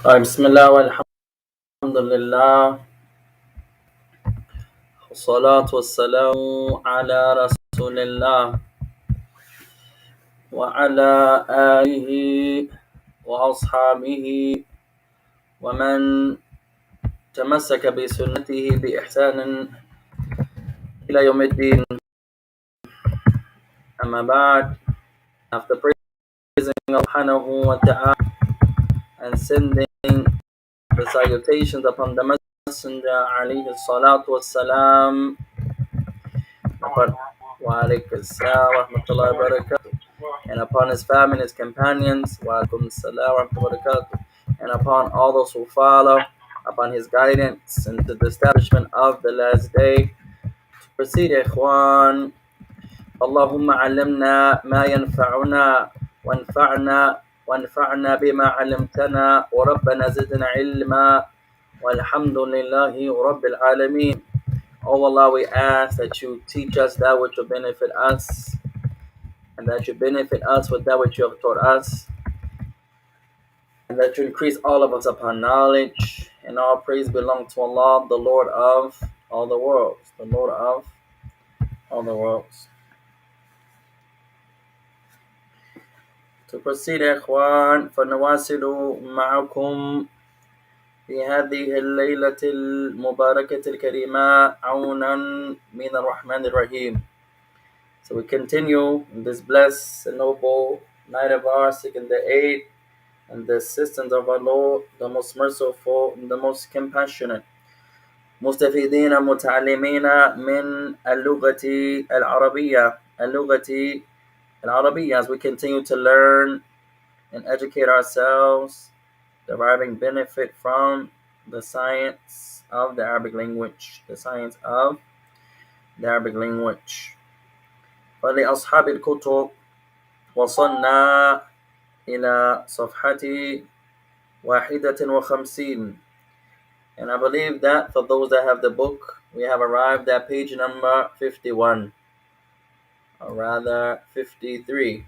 طيب بسم الله والحمد لله والصلاة والسلام على رسول الله وعلى آله وأصحابه ومن تمسك بسنته بإحسان إلى يوم الدين. أما بعد, after praising Allah subhanahu wa ta'ala and sending the salutations upon the Messenger alayhi salatu wassalam, wa alaykum assalam wa rahmatullahi wa barakatuh, and upon his family and his companions, wa alaykum assalam wa rahmatullahi wa barakatuh, and upon all those who follow upon his guidance into the establishment of the last day. Proceed, ikhwan. اللهم علمنا ما ينفعنا وانفعنا بما علمتنا وربنا زدنا علما والحمد لله رب العالمين. Oh Allah, we ask that you teach us that which will benefit us, and that you benefit us with that which you have taught us, and that you increase all of us upon knowledge. And all praise belongs to Allah, the Lord of all the worlds. The Lord of all the worlds. To proceed, إخوان, فنواصل معكم في هذه الليلة المباركة الكريمة عونا من الرحمن الرحيم. So we continue in this blessed and noble night of ours, seeking the aid and the assistance of our Lord, the most merciful and the most compassionate. مستفيدين متعلمين من اللغة العربية, as we continue to learn and educate ourselves, deriving benefit from the science of the Arabic language. فلأصحاب الكتب وصلنا إلى صفحة 51. And I believe that for those that have the book, we have arrived at page number 51, or rather 53.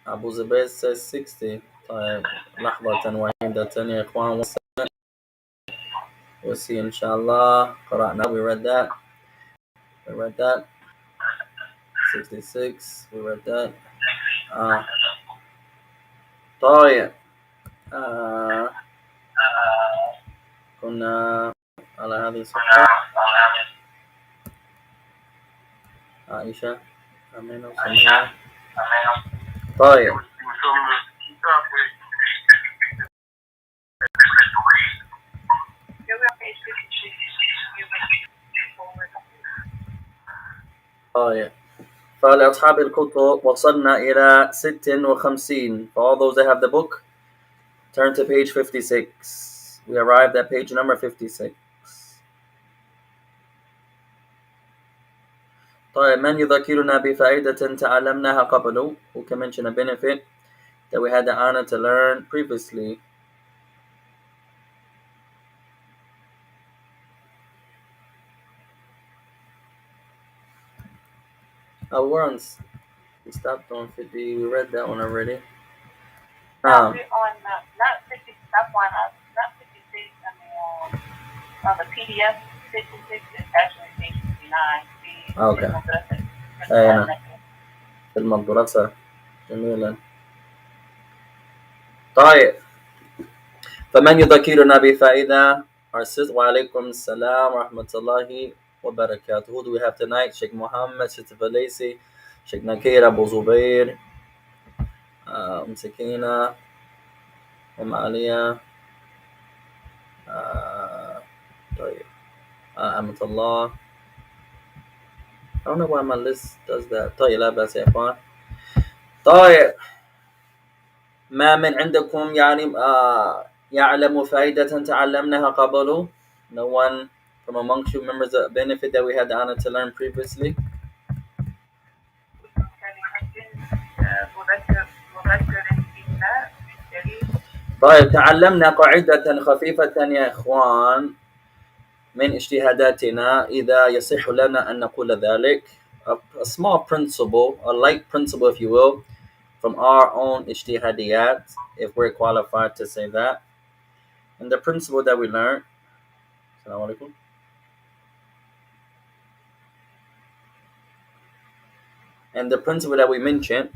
Abu Zubayr says 60. طيب لحظة واحدة يا إخوان. We'll see, inshallah. قرأنا, we read that. 66, we read that. طيب كنا على هذه الصفحة. عائشة أمينة وسمية. طيب فلأصحاب الكتب وصلنا إلى 56. For all those that have the book, turn to page 56. We arrived at page number 56. طيب من يذكرنا بفائدة تعلمناها قبل? Who can mention a benefit that we had the honor to learn previously? Once we stopped on 50. We read that one already. Not 50. Stop one. Not 56. I mean, on the PDF, 56 is actually page 59. Okay. في المدرسة. جميلا. طيب فمن يذكرنا بفائدة? Our sister. وعليكم السلام ورحمة الله وبركاته. Who do we have tonight? Sheikh Muhammad, Sheikh Valesi, Sheikh Nakir, Abu Zubair, Sakina, Aliyah, طيب أمة الله. I don't know why my list does that. طيب لا بأس يا إخوان. طيب ما من عندكم يعني يعلم فائدة تعلمناها قبل? No one from amongst you remembers the benefit that we had the honor to learn previously? طيب تعلمنا قاعدة خفيفة يا إخوان من اجتهاداتنا إذا يصح لنا أن نقول ذلك. A small principle, a light principle if you will, from our own ijtihadiyat, if we're qualified to say that. And the principle that we learned, Assalamu alaikum. And the principle that we mentioned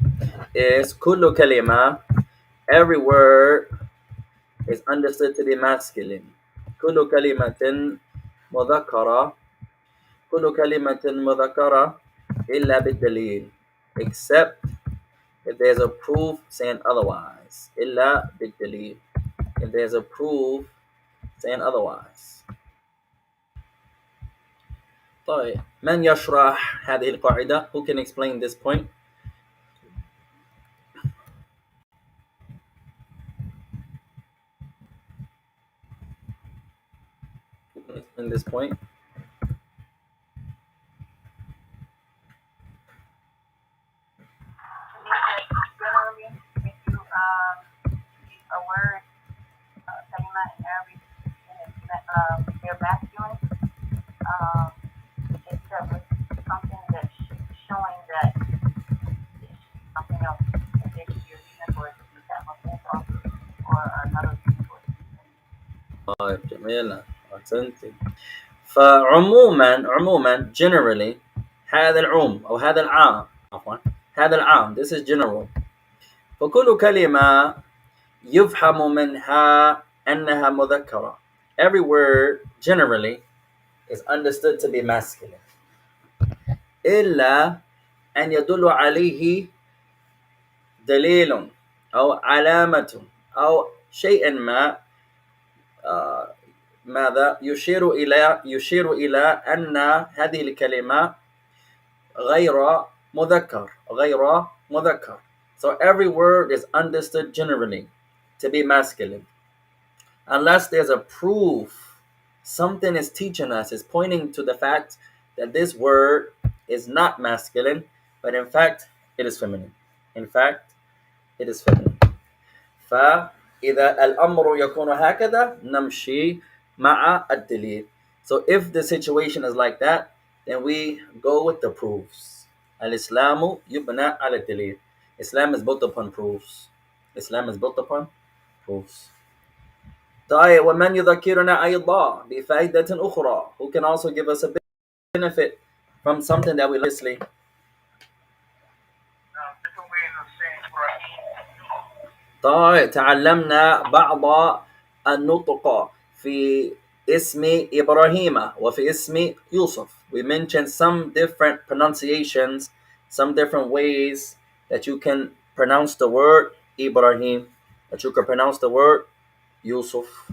is kullu kalima, every word is understood to be masculine. Kullu kalimatin mudhakkara, kullu kalimatin mudhakkara illa bid-dalil, except if there's a proof saying otherwise. Illa bid-dalil, if there's a proof saying otherwise. طيب من يشرح هذه القاعدة? Who can explain this point? Who can explain this point? Generally, if you a word, kalima in Arabic, and they're masculine, it's with something that's showing that it's something else. That there could be a reason for it to be that much more, or another reason for it to be. طيب جميلة أحسنتي. فعموما generally هذا العام أو هذا العام عفوا هذا العام, this is general. فكل كلمة يفهم منها أنها مذكرة. Every word generally is understood to be masculine. إلا أن يدل عليه دليل أو علامة أو شيء ما ماذا يشير إلى أن هذه الكلمة غير مذكر. So every word is understood generally to be masculine, unless there's a proof. Something is teaching us, is pointing to the fact that this word is not masculine, but in fact it is feminine. فإذا الأمر يكون هكذا نمشي مع الدليل. So if the situation is like that, then we go with the proofs. الإسلام يبنى على الدليل. Islam is built upon proofs. طيب ومن يذكرنا أيضا بفائدة أخرى, who can also give us a benefit from something that we listly. طيب تعلمنا بعض النطق في اسم إبراهيم وفي اسم يوسف. We mentioned some different pronunciations, some different ways that you can pronounce the word Ibrahim, that you can pronounce the word يوسف.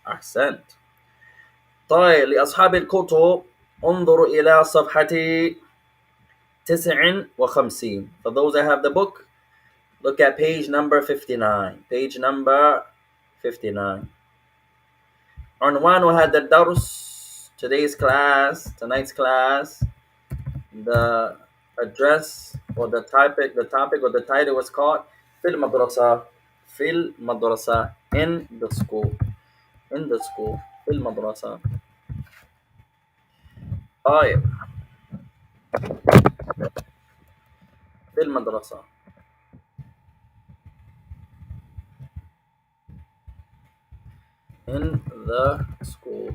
أحسنت. طيب لأصحاب الكتب انظروا إلى صفحة 59. For those that have the book, look at page number 59. عنوان هذا الدرس, tonight's class, the address or the topic or the title was called في المدرسة, in the school, في المدرسة. طيب في المدرسة. In the school.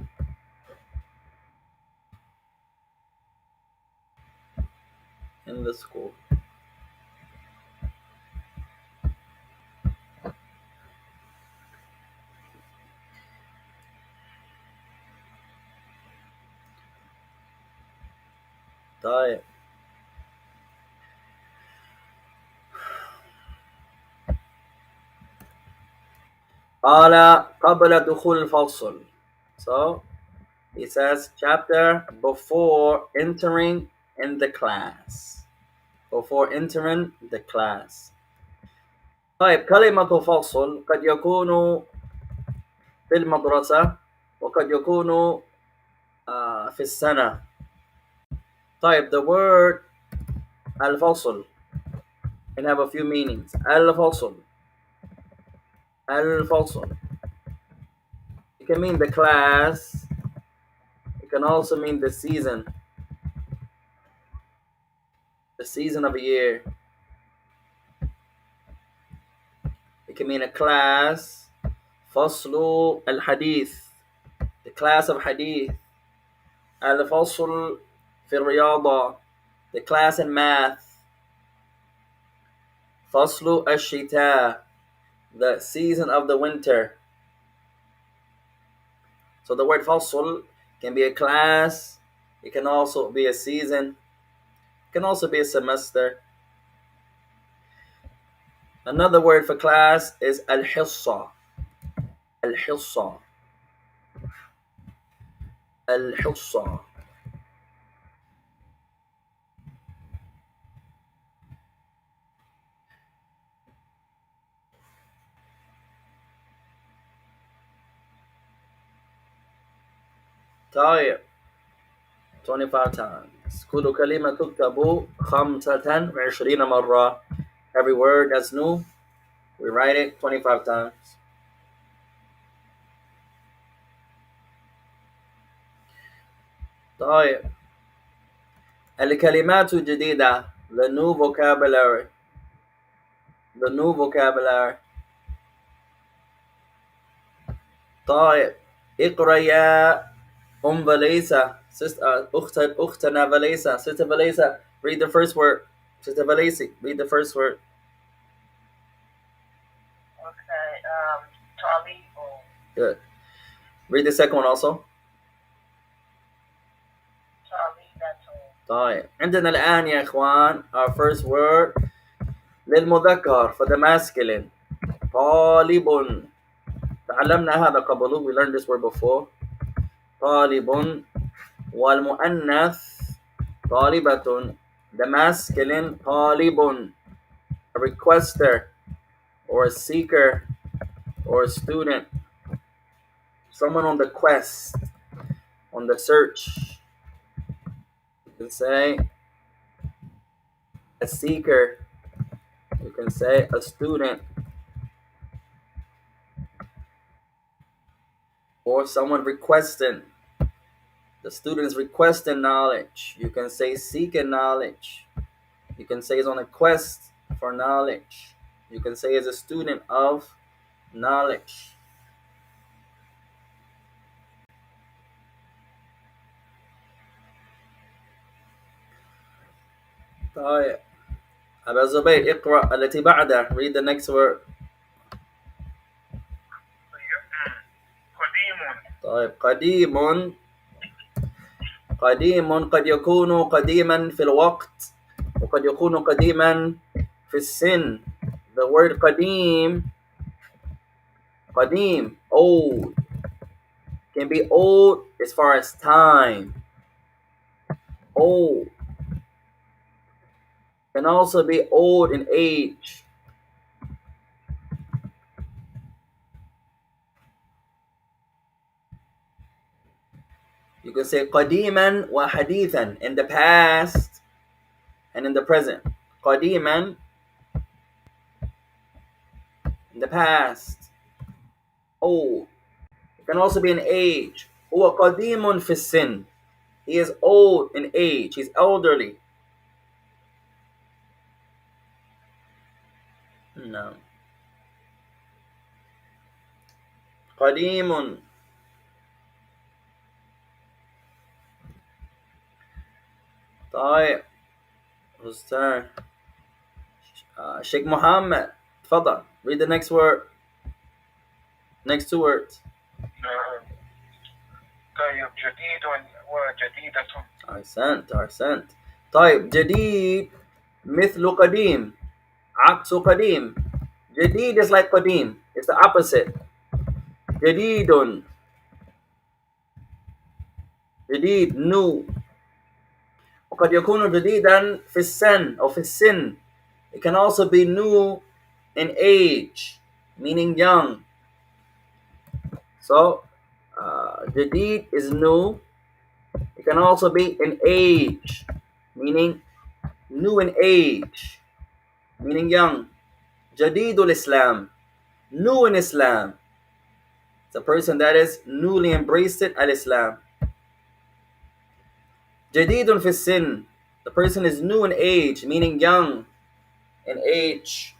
طيب قال قبل دخول الفصل. So he says chapter before entering in the class. طيب كلمة فصل قد يكون في المدرسة وقد يكون في السنة. طيب the word الفصل can have a few meanings. الفصل it can mean the class, it can also mean the season of a year. It can mean a class. فصل الحديث, the class of hadith. الفصل في الرياضة, the class in math. فصل الشتاء, the season of the winter. So the word fasl can be a class, it can also be a season, it can also be a semester. Another word for class is al-hissa. Al-hissa. Al-hissa. طيب 25 times. كل كلمة تكتب 25 مرة. Every word that's new, we write it 25 times. طيب الكلمات الجديدة, the new vocabulary. The new vocabulary. طيب اقرأ يا Valesa, sister, أختنا Valesa, sister Valesa, read the first word. Sister Valesi, read the first word. Okay, Charlie. Good. Read the second one also. Charlie, that's all. طيب عندنا الآن يا إخوان our first word للمذكر for the masculine. طالب. تعلمنا هذا قبل, we learned this word before. طالب. والمؤنث طالبة, the masculine طالب, a requester or a seeker or a student, someone on the quest, on the search. You can say a seeker, you can say a student, or someone requesting. The student is requesting knowledge. You can say seeking knowledge. You can say he's on a quest for knowledge. You can say he's a student of knowledge. طيب أبا زبير اقرأ التي بعدها. Read the next word. طيب قديم. قديم قد يكون قديما في الوقت وقد يكون قديما في السن. The word قديم, قديم, old, can be old as far as time. Old can also be old in age. You can say قديما وحديثا, in the past and in the present. قديما, in the past, old. It can also be in age. هو قديم في السن. He is old in age. He's elderly. No. قديم. طيب whose turn? Sheikh Muhammad, تفضل. Read the next word. Next two words. طيب جديد وجديدة. أحسنت. طيب جديد مثل قديم, عكس قديم. جديد is like قديم. It's the opposite. جديد. جديد, new. وقد يكون جديدا في السن أو في السن. It can also be new in age, meaning young. So جديد is new. It can also be in age, meaning new in age, meaning young. جديد الإسلام, new in Islam. It's a person that is newly embraced al-Islam. جديد في السن, the person is new in age, meaning young in age.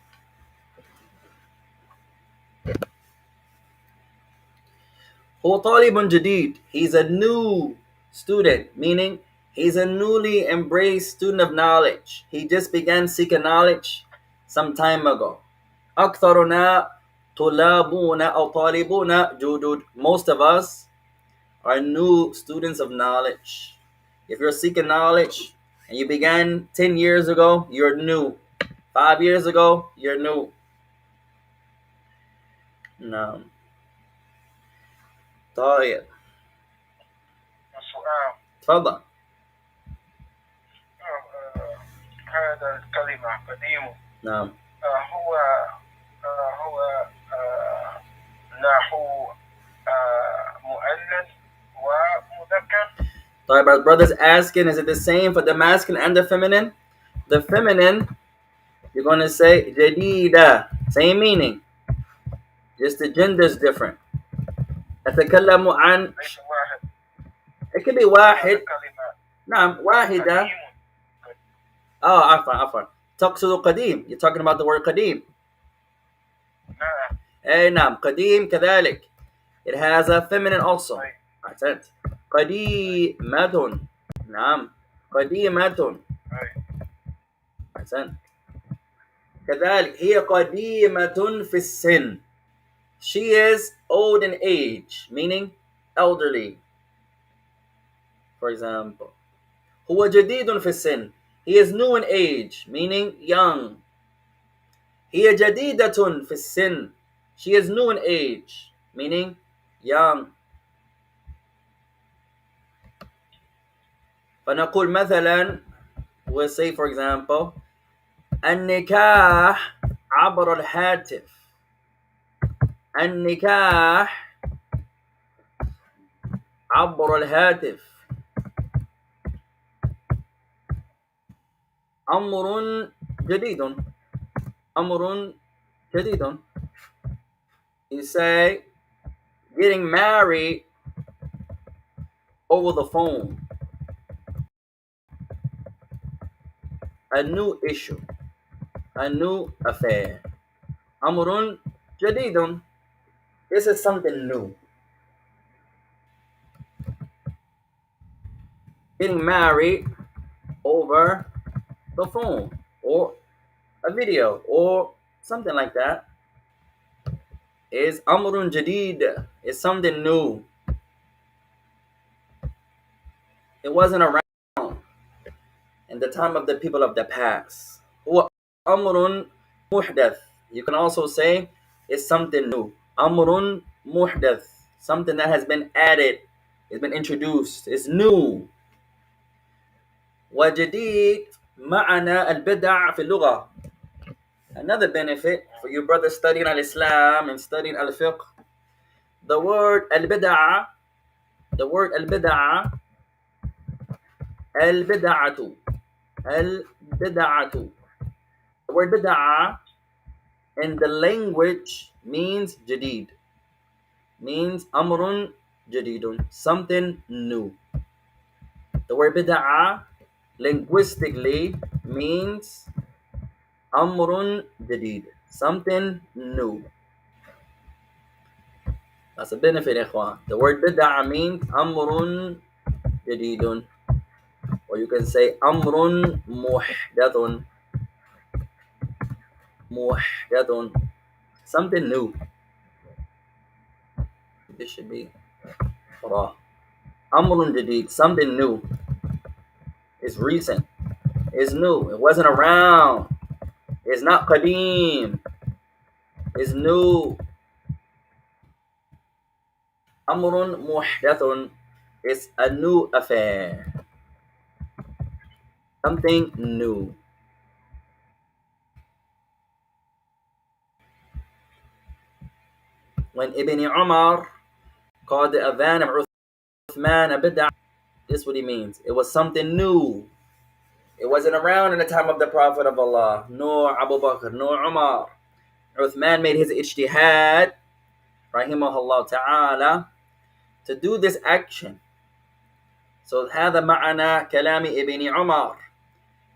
هو طالب جديد. He's a new student, meaning he's a newly embraced student of knowledge. He just began seeking knowledge some time ago. أكثرنا طلابون أو طالبون جدد. Most of us are new students of knowledge. If you're seeking knowledge and you began 10 years ago, you're new. 5 years ago, you're new. نعم. طيب. السؤال تفضل. هذا الكلمة قديم. نعم. هو نحو مؤنث ومذكر. طيب, our brother's asking, is it the same for the masculine and the feminine? The feminine, you're going to say جديدة, same meaning, just the gender is different. أتكلم عن, ليس واحد. it could be واحد. الكلمة نعم, واحدة. قديم. عفوا. تقصد قديم. You're talking about the word قديم. نعم. أي نعم, قديم كذلك. It has a feminine also. طيب. أحسنت. قديمة. نعم, قديمة. أحسنت. كذلك هي قديمة في السن. She is old in age, meaning elderly. For example, هو جديد في السن. He is new in age, meaning young. هي جديدة في السن. She is new in age, meaning young. فنقول مثلا, we'll say for example, النكاح عبر الهاتف. النكاح عبر الهاتف أمر جديد. أمر جديد. You say getting married over the phone, a new issue, a new affair. أمر جديد. This is something new. Getting married over the phone or a video or something like that is أمر جديد. It's something new. It wasn't around in the time of the people of the past. هو أمر محدث. You can also say it's something new. أمر محدث. Something that has been added, it's been introduced, it's new. وجديد معنى البدع في اللغة. Another benefit for you brothers studying al-Islam and studying al-Fiqh, the word al-bid'ah, al-bid'atu, the word bid'ah in the language means jadid, means amrun jadidun, something new. The word bid'ah linguistically means amrun jadid, something new. That's a benefit, ikhwan. The word bid'ah means amrun jadidun, or you can say amrun muhdathun, something new. This should be amrun jadid, something new. It's recent, it's new, it wasn't around, it's not qadim, it's new. Amrun muhdathun is a new affair, something new. When Ibn Umar called the adhan of Uthman a bid'ah, this is what he means. It was something new. It wasn't around in the time of the Prophet of Allah, nor Abu Bakr, nor Umar. Uthman made his ijtihad, rahimahullah ta'ala, to do this action. So هذا معنى كلام Ibn Umar.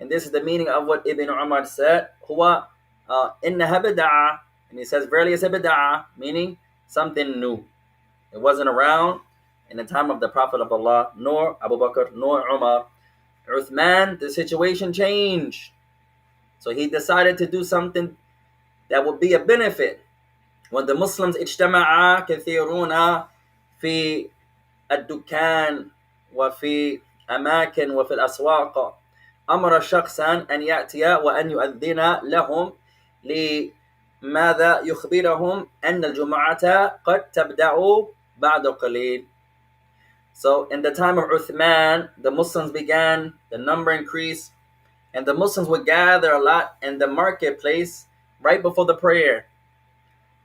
And this is the meaning of what Ibn Umar said. هو إنها بدعة. And he says, verily it's a bid'ah, meaning something new. It wasn't around in the time of the Prophet of Allah, nor Abu Bakr, nor Umar. Uthman, the situation changed. So he decided to do something that would be a benefit. When the Muslims اجتمع كثيرون في الدكان وفي أماكن وفي الأسواق أمر شخصا أن يأتي وأن يؤذن لهم لماذا يخبرهم أن الجمعة قد تبدأ بعد قليل. So in the time of Uthman, the Muslims began, the number increased, and the Muslims would gather a lot in the marketplace right before the prayer.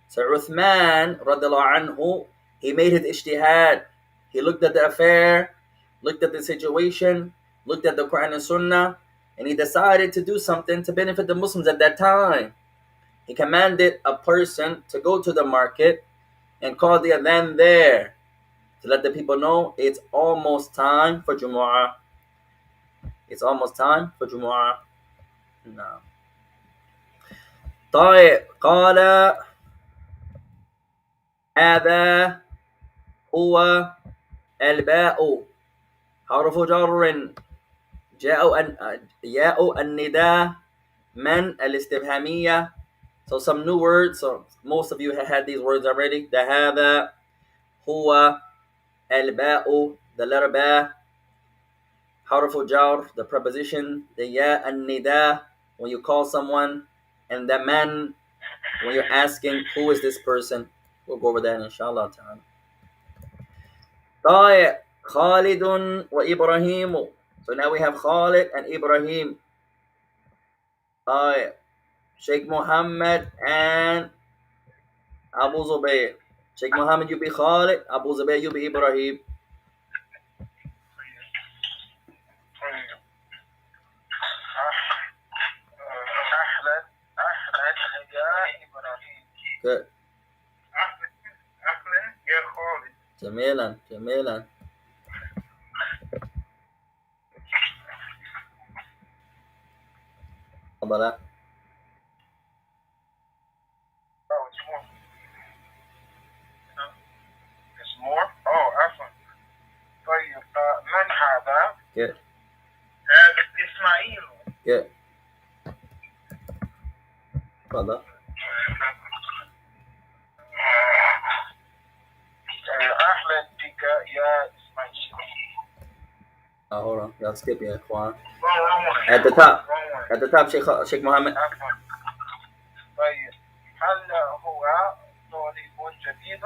So Uthman, radiallahu anhu, he made his ijtihad. He looked at the affair, looked at the situation, looked at the Quran and Sunnah, and he decided to do something to benefit the Muslims at that time. He commanded a person to go to the market and call the adhan there to let the people know it's almost time for Jumu'ah. It's almost time for Jumu'ah. No. طيب قال هذا هو الباء حرف جر ياء النداء من الاستفهامية. So some new words. So most of you have had these words already. The هذا هو الباء, the letter ba, حرف جر, the preposition, the ياء النداء, when you call someone, and the man, when you're asking who is this person. We'll go over that inshallah ta'ala. طيب خالد وإبراهيم. So now we have Khalid and Ibrahim. Sheikh Muhammad and Abu Zubayr. Sheikh Muhammad, you be Khalid. Abu Zubayr, you be Ibrahim. Good. جميلا جميلا. تفضل. من هذا؟ Good. هذا إسماعيل. Good. تفضل. أهلا بك يا إسماعيل. Hold on. Y'all skip يا إخوان. At the top. At the top, Sheikh Muhammad. طيب هل هو طالب جديد؟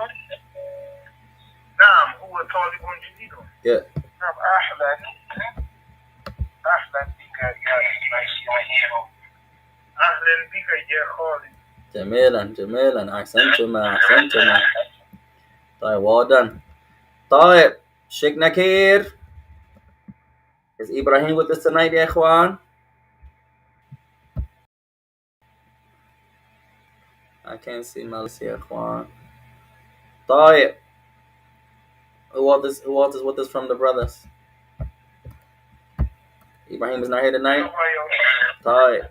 نعم هو طالب جديد. Good. نعم أهلا بك يا إسماعيل. أهلا بك يا خالد. جميلا جميلا. أحسنتما أحسنتما. طيب well done. طيب Sheikh Nakir. Is Ibrahim with us tonight يا إخوان? I can't see Malice يا إخوان. طيب. Who else is with us from the brothers? Ibrahim is not here tonight. طيب.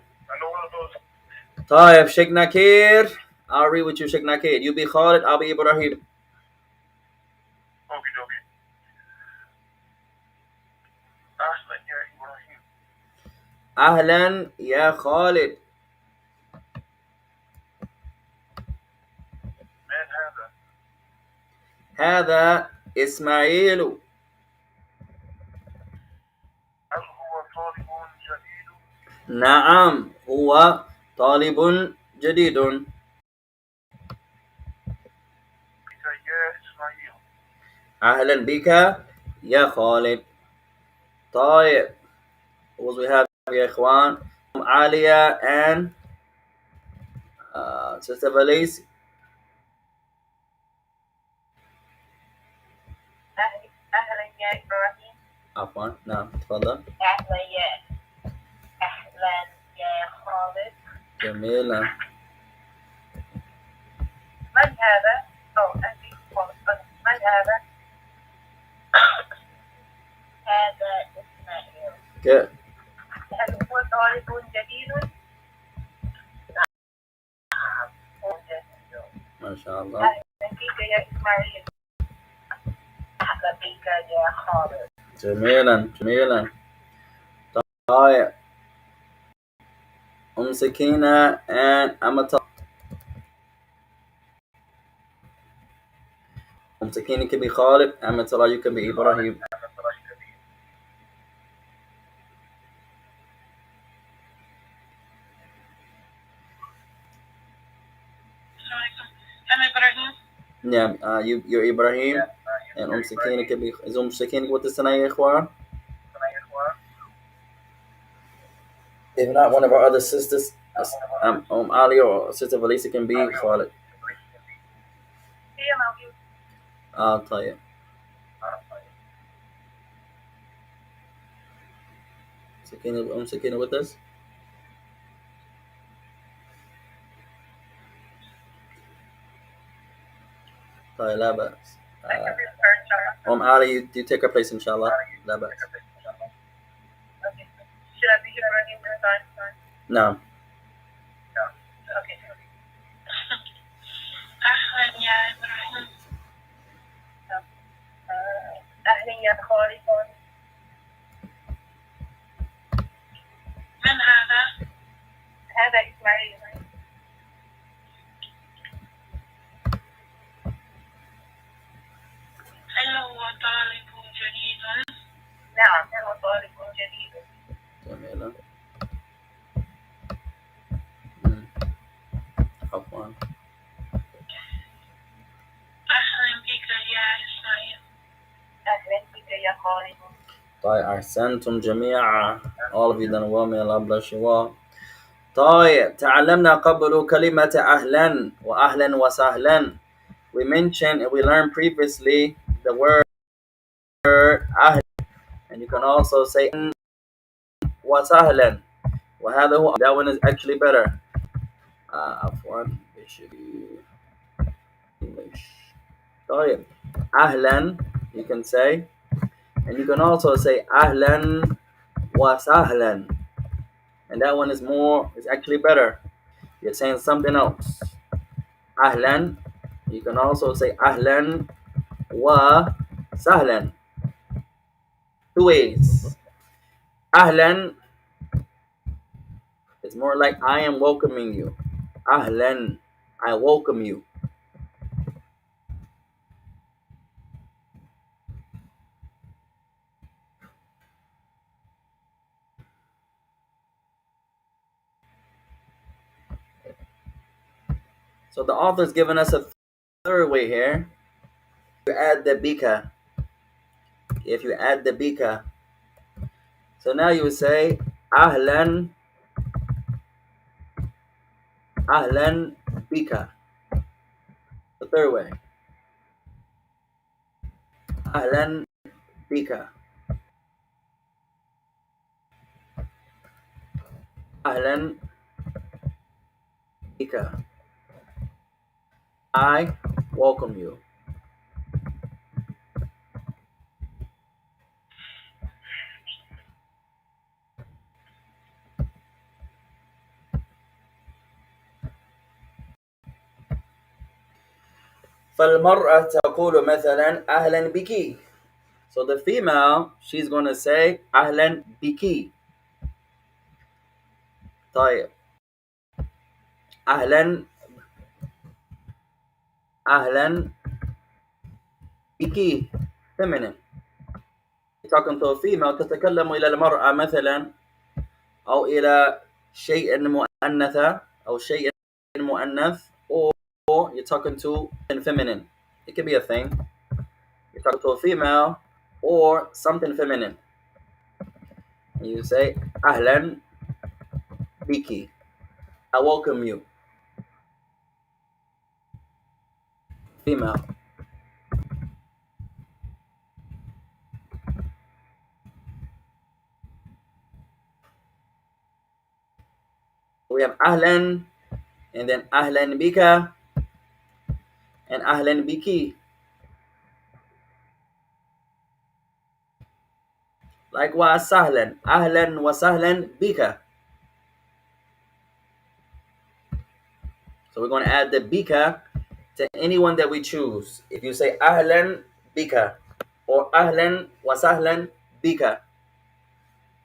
طيب Sheikh Nakir. I'll read with you Sheikh Nakir. You be Khalid, I'll be Ibrahim. أهلا يا خالد. من هذا؟ هذا إسماعيل. هل هو طالب جديد؟ نعم هو طالب جديد. بك يا إسماعيل. أهلا بك يا خالد. طيب what we have يا إخوان? Alia and Sister Valise. أهلا يا إبراهيم. عفوا نعم تفضل. أهلا يا خالد. جميلا. من هذا؟ من هذا؟ هذا إسماعيل. Good. هل هو طالب جديد؟ نعم هو جديد. ما شاء الله. أهلا بك يا إسماعيل. يا خالد. جميلا جميلا. طيب سكينة and أمة. سكينة can be Khalid. أمة الله you can be Ibrahim. Yeah, you're Ibrahim. And Sakina can be is Sakina with the Sanaya Ikhwan? If not, one of our other sisters, Ali or Sister Valisa can be Khalid. طيب. Sakina, Sakina with us? طيب لا بأس. Ali, you take her place inshallah. لا بأس. Should I be Ibrahim in time? No. Okay. أهلا يا إبراهيم. أهلا يا خالد. من هذا؟ هذا إسماعيل. هل هو طالب جديد؟ نعم هو طالب جديد. جميلة. عفوا. أهلا بك يا إسماعيل. أهلا بك يا خالد. طيب أحسنتم جميعا. All of you done well, may Allah bless you all. طيب تعلمنا قبل كلمة أهلا وأهلا وسهلا. We mentioned and we learned previously the word أهلا, and you can also say وسهلا. وهذا هو, that one is actually better. عفوا it should be English. طيب أهلا you can say, and you can also say أهلا وسهلا, and that one is actually better. You're saying something else. Ahlan, you can also say ahlan wa sahlan. Two ways. Ahlan is more like I am welcoming you. Ahlan, I welcome you. So the author's given us a third way here. You add the bika. If you add the bika, so now you would say ahlan, ahlan bika. The third way. Ahlan bika. Ahlan bika. I welcome you. فالمرأة تقول مثلا أهلا بك. So the female, she's going to say أهلا بك. طيب أهلا بك feminine. Talking to a female, تتكلم إلى المرأة مثلا أو إلى شيء مؤنثة أو شيء مؤنث, or you're talking to feminine. It could be a thing. You're talking to a female or something feminine. And you say أهلا بك. I welcome you. Female. We have ahlan, and then ahlan bika, and ahlan biki. Likewise, sahlan, ahlan wa sahlan bika. So we're going to add the bika to anyone that we choose. If you say ahlan bika, or أهلا وسهلا بك.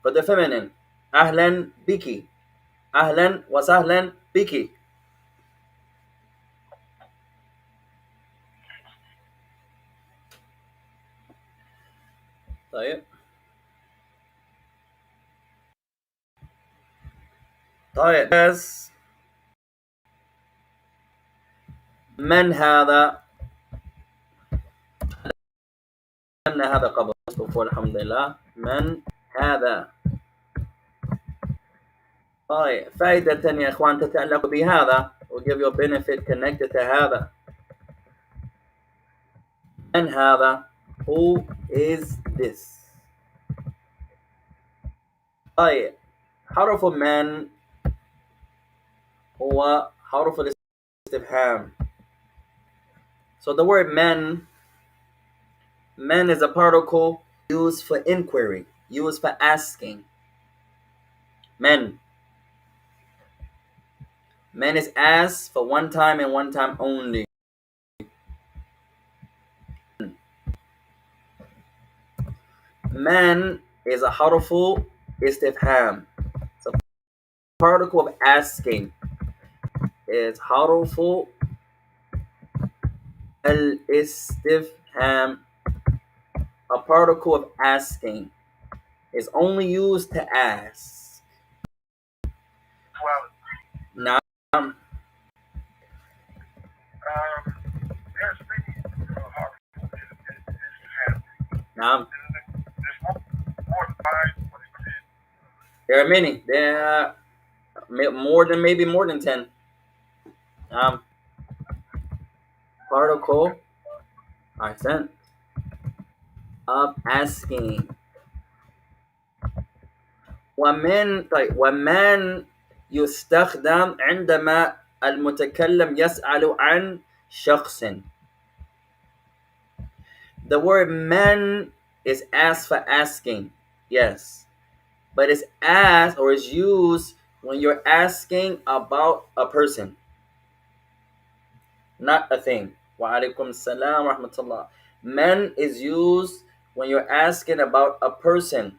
For the feminine, أهلا بك, أهلا وسهلا بك. طيب بس من هذا؟ علمنا هذا قبل الحمد لله. من هذا؟ طيب فائدة تانية يا إخوان تتعلق بهذا. will give you a benefit connected to هذا. من هذا? Who is this? طيب حرف من هو حرف الاستفهام. So the word man is a particle used for inquiry, used for asking. Man is asked for one time and one time only. Man is a harfu istifham. It's a particle of asking. It's harfu al-istifham. A particle of asking is only used to ask. Now, there's many now, there are many. There are more than 10. Particle accent of asking. ومن يستخدم عندما المتكلم يسأل عن شخص. The word man is asked for asking, yes, but it's asked or is used when you're asking about a person, not a thing. Wa alaikum salam wa rahmatullah. Man is used when you're asking about a person,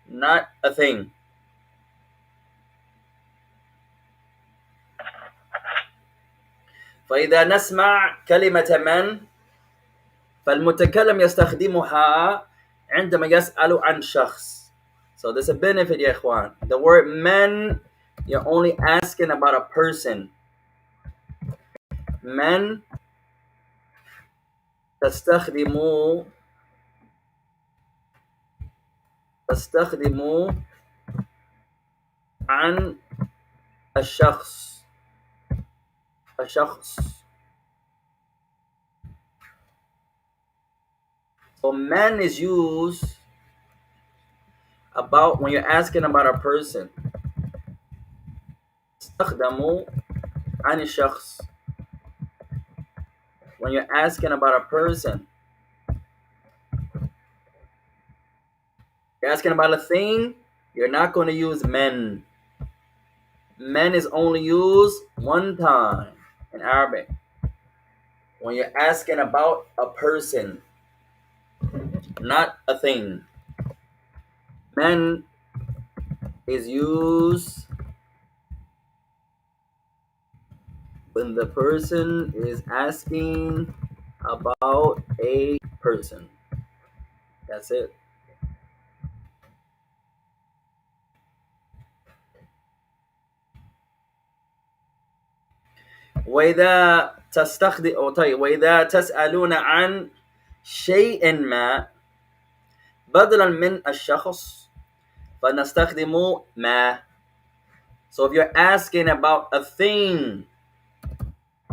not a thing. فإذا نسمع كلمة من فالمتكلم يستخدمها عندما يسأل عن شخص. So there's a benefit يا إخوان. The word man, you're only asking about a person. من تستخدم عن الشخص. So man is used about when you're asking about a person. تستخدم عن الشخص. When you're asking about a person. You're asking about a thing, you're not going to use men. Men is only used one time in Arabic. When you're asking about a person, not a thing. Men is used when the person is asking about a person. That's it. وإذا تسألون عن شيء ما بدلا من الشخص فنستخدم ما. So if you're asking about a thing,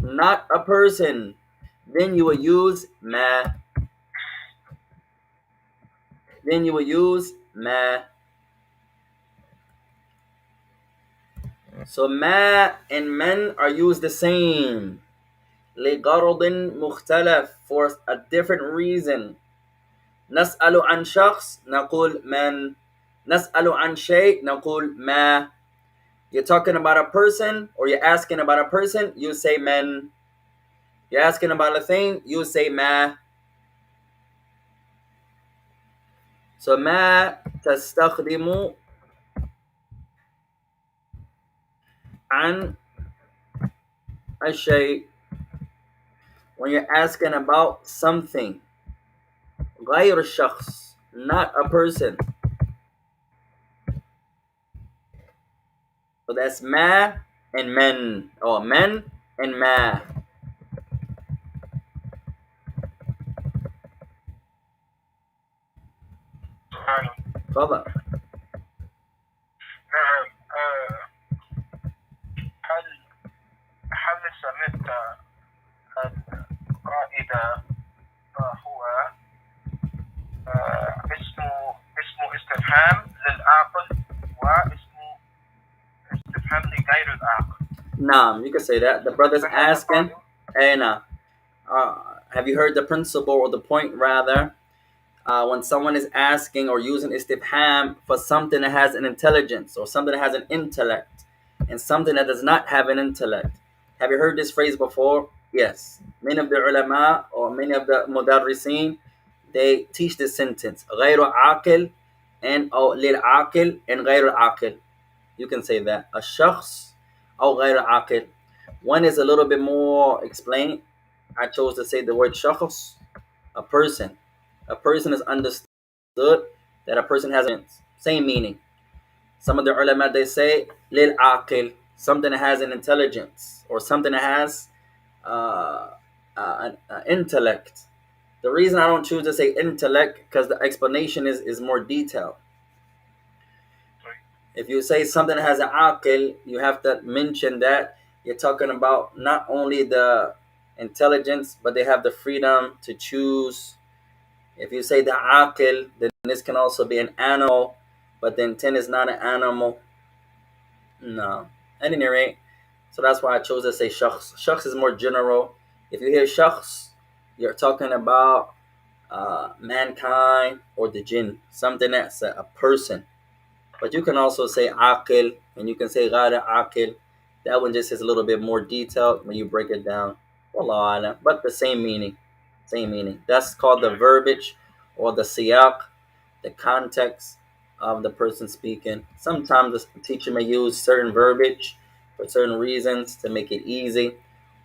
not a person, then you will use ما. So ما and men are used the same. لغرض مختلف, for a different reason. نسأل عن شخص نقول من. نسأل عن شيء نقول ما. You're talking about a person or you're asking about a person, you say men. You're asking about a thing, you say ma. So ما تستخدم عن الشيء, when you're asking about something. غير الشخص, not a person. So that's ما and men, or men and ما. تفضل. نعم. هل سمعت القائد هو اسمه استفهام للعاقل واسمه استفهام لغير العاقل. Naam, you can say that. The brother's asking, hey, nah, have you heard the principle or the point rather? When someone is asking or using istifham for something that has an intelligence or something that has an intellect and something that does not have an intellect. Have you heard this phrase before? Yes. Many of the ulama or many of the mudarrisin, they teach this sentence. غير عاقل and أو للعاقل and غير عاقل. You can say that. الشخص أو غير عاقل. One is a little bit more explained. I chose to say the word شخص, a person. A person is understood that a person has a same meaning. Some of the ulama, they say lil aqil, something that has an intelligence or something that has an intellect. The reason I don't choose to say intellect because the explanation is more detailed. If you say something that has an aqil, you have to mention that you're talking about not only the intelligence, but they have the freedom to choose. If you say the aqil, then this can also be an animal, but then 10 is not an animal. No. At any rate, so that's why I chose to say shakhs. Shakhs is more general. If you hear shakhs, you're talking about mankind or the jinn, something that's a person. But you can also say aqil, and you can say ghada aqil. That one just is a little bit more detailed when you break it down. Wallahu alam. But the same meaning. Same meaning. That's called the verbiage or the siyaq, the context of the person speaking. Sometimes the teacher may use certain verbiage for certain reasons to make it easy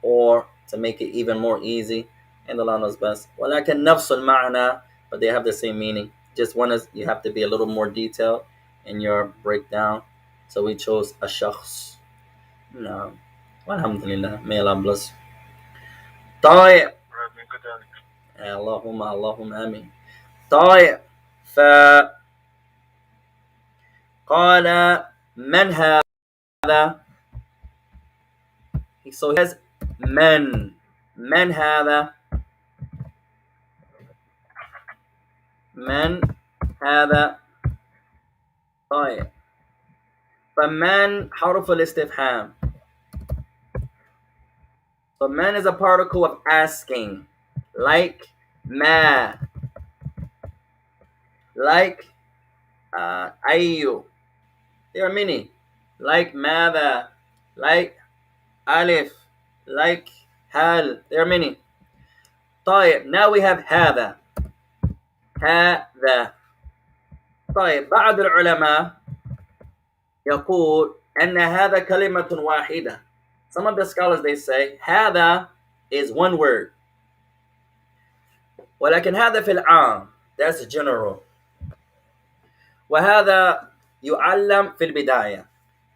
or to make it even more easy. And Allah knows best. ولكن نفس المعنى, but they have the same meaning. Just one is you have to be a little more detailed in your breakdown. So we chose a shakhs. No. Alhamdulillah. May Allah bless. طيب. اللهم آمين. طيب. قال من هذا. So he says من هذا. من هذا. طيب. فمن حرف الاستفهام. So man is a particle of asking, like ma, like ayu. There are many, like mada, like alif, like hal. There are many. طيب, now we have هذا. هذا. طيب, بعض العلماء يقول أن هذا كلمة واحدة. Some of the scholars, they say هذا is one word. ولكن هذا في العام, that's general. وهذا يعلم في البداية,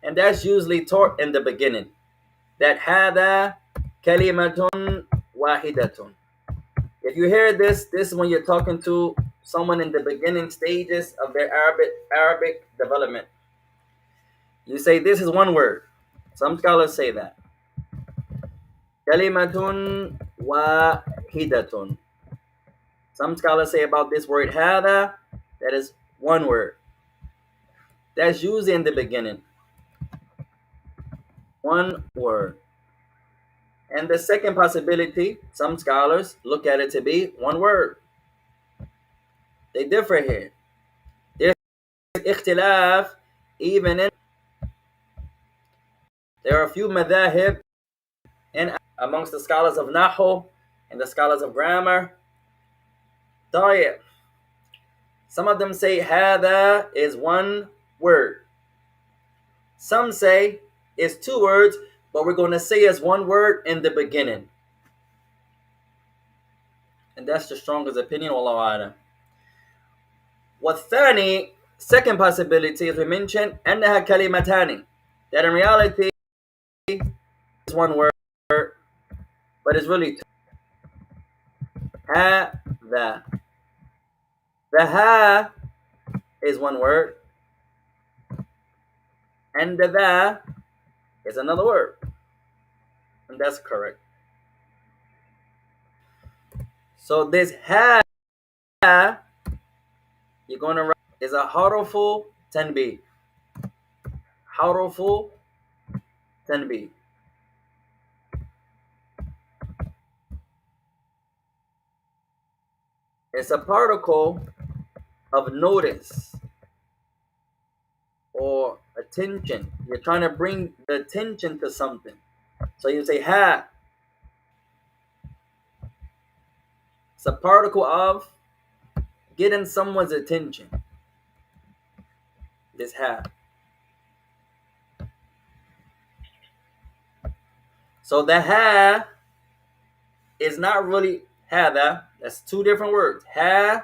and that's usually taught in the beginning. That هذا كلمة واحدة. If you hear this is when you're talking to someone in the beginning stages of their Arabic development. You say this is one word. Some scholars say that. كلمة واحدة. Some scholars say about this word هذا, that is one word. That's usually in the beginning. One word. And the second possibility, some scholars look at it to be one word. They differ here. There's ikhtilaf even in. There are a few madhahib and amongst the scholars of Nahu and the scholars of grammar. طيب. Some of them say hada is one word. Some say it's two words, but we're going to say as one word in the beginning. And that's the strongest opinion, Wallahu a'lam. والثاني, second possibility, as we mentioned, أنها كلمتان, that in reality is one word, but it's really two. هذا. The ha is one word, and the is another word. And that's correct. So this ha, you're going to write, is a harfu tanbih. Harfu tanbih. It's a particle of notice or attention. You're trying to bring the attention to something. So you say ha. It's a particle of getting someone's attention. This ha. So the ha is not really hada. That's two different words. Ha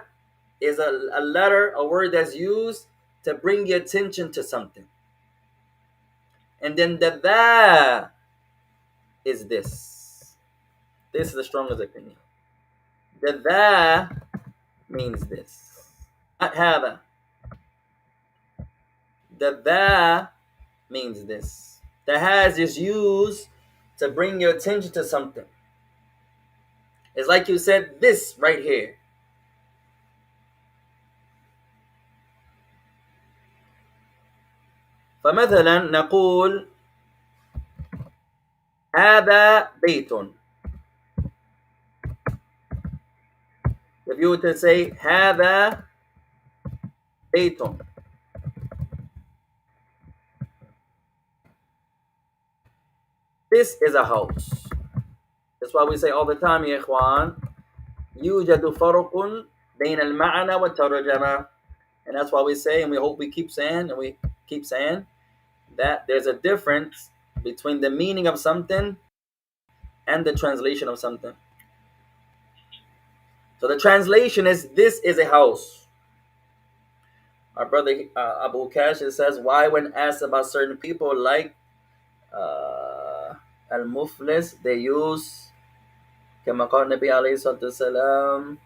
is a letter, a word that's used to bring your attention to something. And then the da is this. This is the strongest opinion. The da means this. Not hada. The da means this. The ha is just used to bring your attention to something. It's like you said this right here. فمثلا نقول هذا بيت. If you were to say هذا بيت, this is a house. That's why we say all the time, يا إخوان, يوجد فرق بين المعنى والترجمة. And that's why we say, and we hope we keep saying, that there's a difference between the meaning of something and the translation of something. So the translation is, this is a house. Our brother Abu Kash says, why when asked about certain people like Al-Muflis, they use كما قال النبي عليه الصلاة والسلام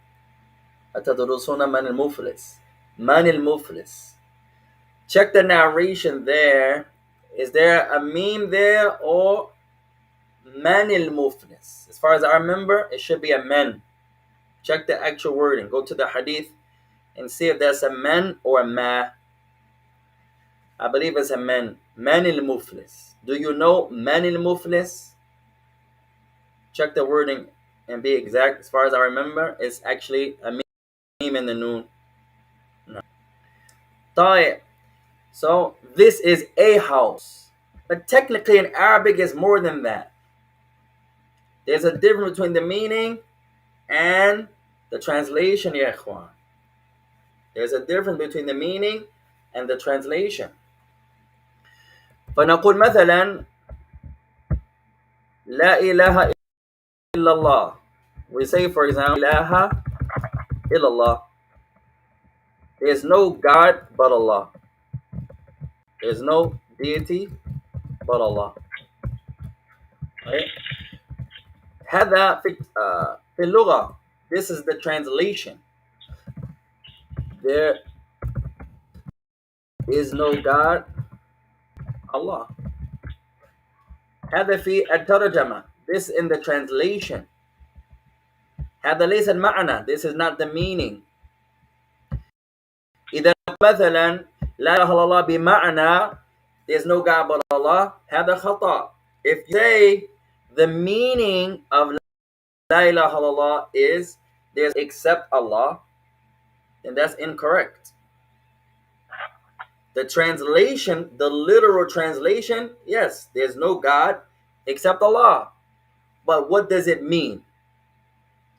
أتدرسون من المفلس. من المفلس. Check the narration there. Is there a meme there or man al-muflis? As far as I remember, it should be a man. Check the actual wording. Go to the hadith and see if that's a man or a ma. I believe it's a man. Man al-muflis. Do you know man al-muflis? Check the wording and be exact. As far as I remember, it's actually a meme in the noon. No. So this is a house. But technically in Arabic it's more than that. There's a difference between the meaning and the translation, ya ikhwan. There's a difference between the meaning and the translation. فنقول مثلا لا إله إلا الله. We say, for example, إله إلا الله. There's no God but Allah. There's no deity but Allah. Right? هذا في اللغة. This is the translation. There is no God, Allah. هذا في الترجمة. This in the translation. هذا ليس المعنى. This is not the meaning. إذا مثلا لا إله إلا الله بمعنى there's no God but Allah, هذا خطأ. If you say the meaning of La ilaha illallah is there's except Allah, then that's incorrect. The translation, the literal translation, yes, there's no God except Allah. But what does it mean?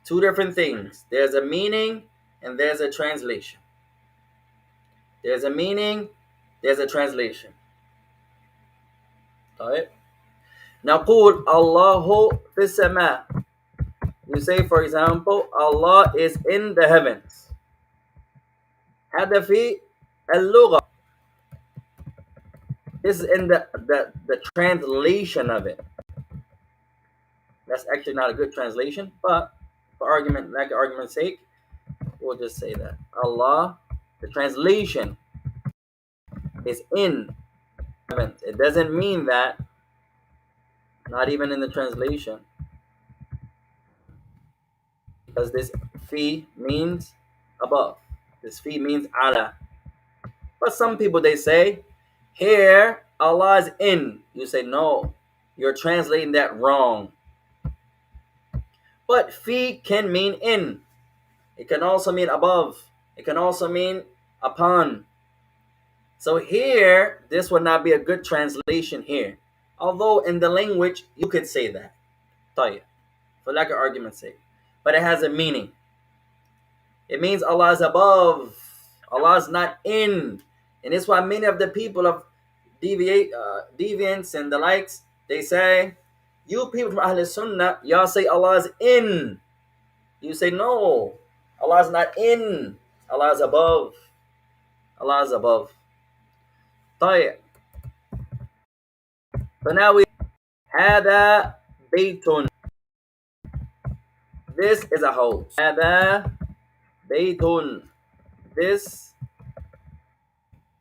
Two different things. There's a meaning and there's a translation. There's a meaning, there's a translation. طيب. نقول الله في السماء. You say, for example, Allah is in the heavens. هذا في اللغة. This is in the translation of it. That's actually not a good translation, but for argument's sake, we'll just say that. Allah, the translation is in heavens. It doesn't mean that, not even in the translation. Because this fi means above. This fi means ala. But some people, they say, here, Allah is in. You say, no, you're translating that wrong. But fi can mean in. It can also mean above. It can also mean upon. So here, this would not be a good translation here. Although in the language, you could say that. طيب. For lack of argument's sake. But it has a meaning. It means Allah is above. Allah is not in. And it's why many of the people of deviants and the likes, they say, you people from Ahl Sunnah, y'all say Allah is in. You say, no, Allah is not in. Allah is above. Allah is above. طيب. So now we هذا بيت. This is a house. هذا بيت. This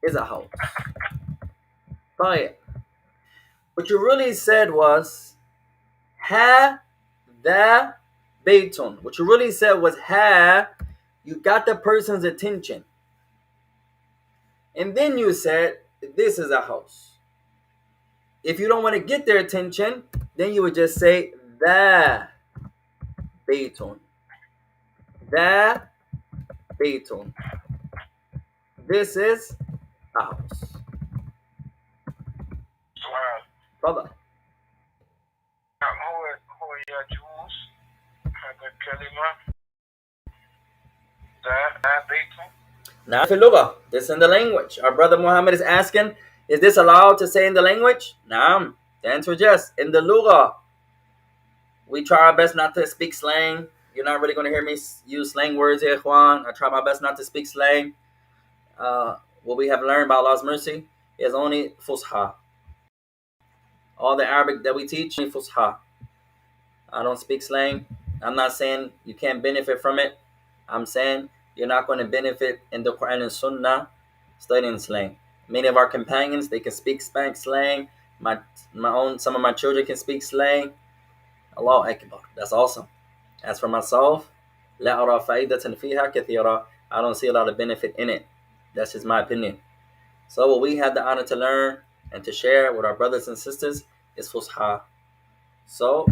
is a house. طيب. What you really said was هذا بيت. What you really said was you got the person's attention. And then you said this is a house. If you don't want to get their attention, then you would just say ذا بيت. ذا بيت. This is a house. تفضل. هو يجوز هذا الكلمة ذا بيت. Now في اللغة. This is in the language. Our brother Muhammad is asking, is this allowed to say in the language? No. The answer is yes. In the lugha. We try our best not to speak slang. You're not really going to hear me use slang words here, Ikhwan. I try my best not to speak slang. What we have learned by Allah's mercy is only fusha. All the Arabic that we teach, only fusha. I don't speak slang. I'm not saying you can't benefit from it. I'm saying you're not going to benefit in the Quran and Sunnah studying slang. Many of our companions, they can speak slang. Some of my children can speak slang. Allahu Akbar. That's awesome. As for myself, لا أرى فائدة فيها كثيرة. I don't see a lot of benefit in it. That's just my opinion. So what we have the honor to learn and to share with our brothers and sisters is fusha. So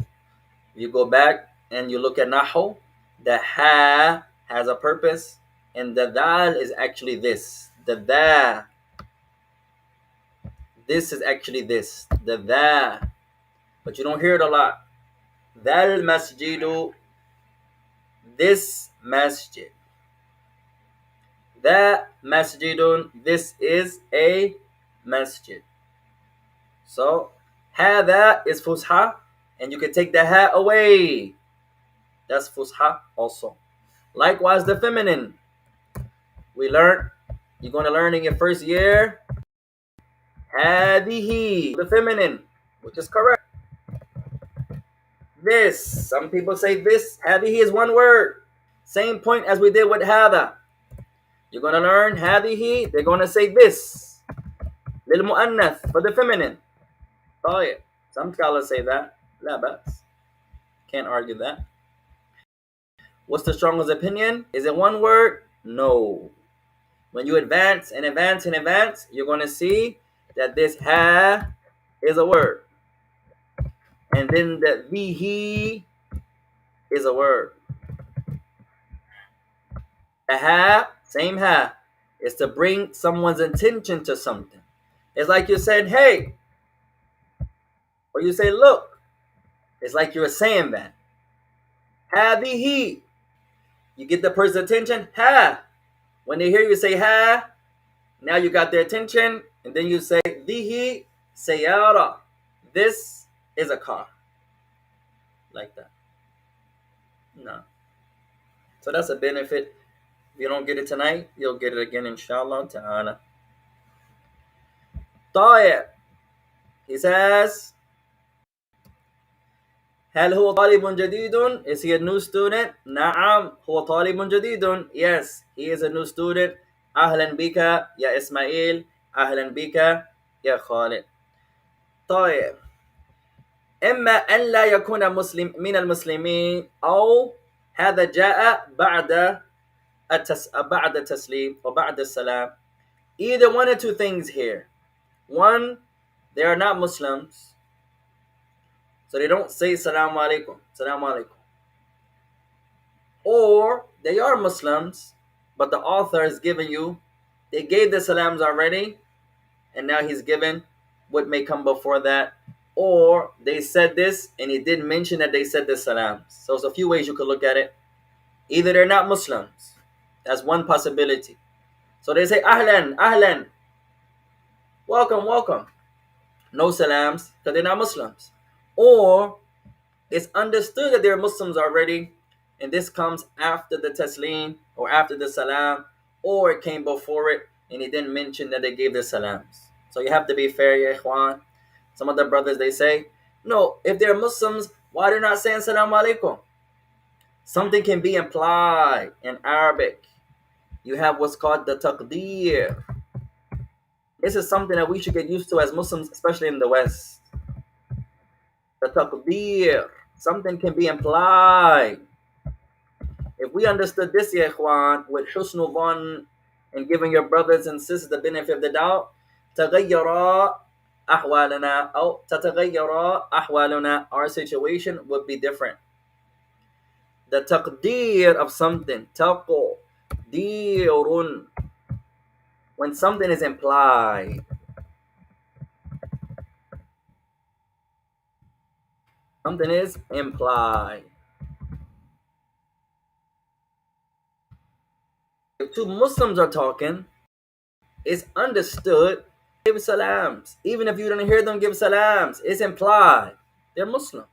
if you go back and you look at Nahu, the ha has a purpose, and the dal is actually this. The da. This is actually this. The da. But you don't hear it a lot. Dal masjidu. This masjid. The masjidun. This is a masjid. So hada is fusha, and you can take the ha away. That's fusha also. Likewise, the feminine. We learn. You're going to learn in your first year. Hadihi, the feminine, which is correct. This. Some people say this. Hadihi is one word. Same point as we did with hada. You're going to learn hadihi. They're going to say this. Lil mu'annath, for the feminine. طيب. Some scholars say that. La bas. Can't argue that. What's the strongest opinion? Is it one word? No. When you advance and advance and advance, you're going to see that this ha is a word. And then the bihi is a word. The ha, same ha, is to bring someone's attention to something. It's like you said, hey. Or you say, look. It's like you're saying that. Hadihi. You get the person's attention, ha. When they hear you say ha, Now you got their attention, and then you say, Dihi sayara. This is a car. Like that. No. So that's a benefit. If you don't get it tonight, you'll get it again, inshallah ta'ala. طيب. He says, هل هو طالب جديد? Is he a new student? نعم هو طالب جديد. Yes, he is a new student. أهلا بك يا إسماعيل. أهلا بك يا خالد. طيب. إما أن لا يكون مسلم من المسلمين أو هذا جاء بعد التسليم وبعد السلام. Either one or two things here. One, they are not Muslims, so they don't say Salaam Alaikum, Salaam Alaikum. Or they are Muslims, but the author is giving you, they gave the salams already, and now he's given what may come before that. Or they said this, and he didn't mention that they said the salams. So there's a few ways you could look at it. Either they're not Muslims. That's one possibility. So they say, Ahlan, Ahlan. Welcome, welcome. No salams, because they're not Muslims. Or it's understood that they're Muslims already, and this comes after the taslim or after the salam, or it came before it, and he didn't mention that they gave the salams. So you have to be fair, ya ikhwan. Some of the brothers, they say, no, if they're Muslims, why they're not saying salam alaikum? Something can be implied in Arabic. You have what's called the taqdeer. This is something that we should get used to as Muslims, especially in the West. The taqdeer. Something can be implied. If we understood this, ya ikhwan, with husnul dhan and giving your brothers and sisters the benefit of the doubt, تغير أحوالنا أو تتغير أحوالنا, our situation would be different. The taqdeer of something, taqdeerun, when something is implied. Something is implied. If two Muslims are talking, it's understood, give salams. Even if you don't hear them give salams, it's implied. They're Muslims.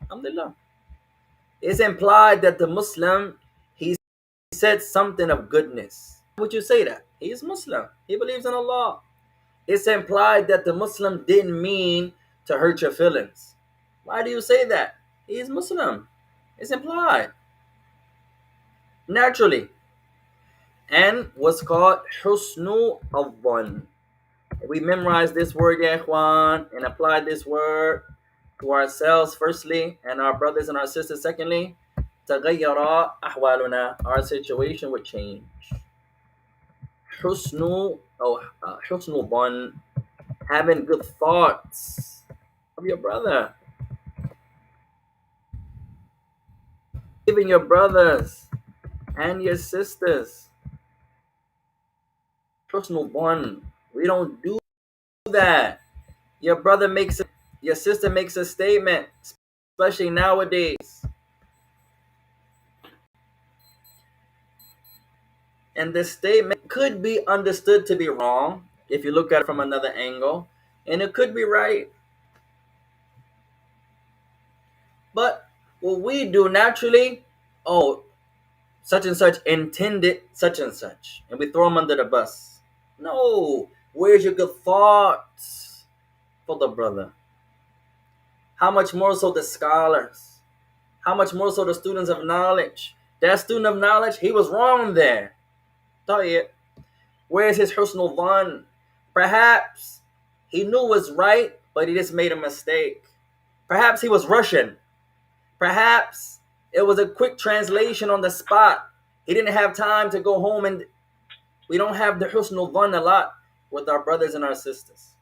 Alhamdulillah. It's implied that the Muslim, he said something of goodness. Why would you say that? He is Muslim. He believes in Allah. It's implied that the Muslim didn't mean to hurt your feelings. Why do you say that? He is Muslim. It's implied. Naturally. And what's called husnu al-dhan. We memorize this word, ya ikhwan, and apply this word to ourselves firstly, and our brothers and our sisters secondly. تغير أحوالنا, our situation would change. حسن الظن, having good thoughts of your brother, even your brothers and your sisters. حسن الظن, we don't do that. Your brother makes it, your sister makes a statement, especially nowadays, and this statement could be understood to be wrong if you look at it from another angle, and it could be right. But what we do naturally, oh, such and such intended such and such, and we throw them under the bus. No, where's your good thoughts for the brother? How much more so the scholars? How much more so the students of knowledge? That student of knowledge, he was wrong there. Where's his husnul dhan? Perhaps he knew it was right, but he just made a mistake. Perhaps he was Russian. Perhaps it was a quick translation on the spot. He didn't have time to go home, and we don't have the husnul dhan a lot with our brothers and our sisters.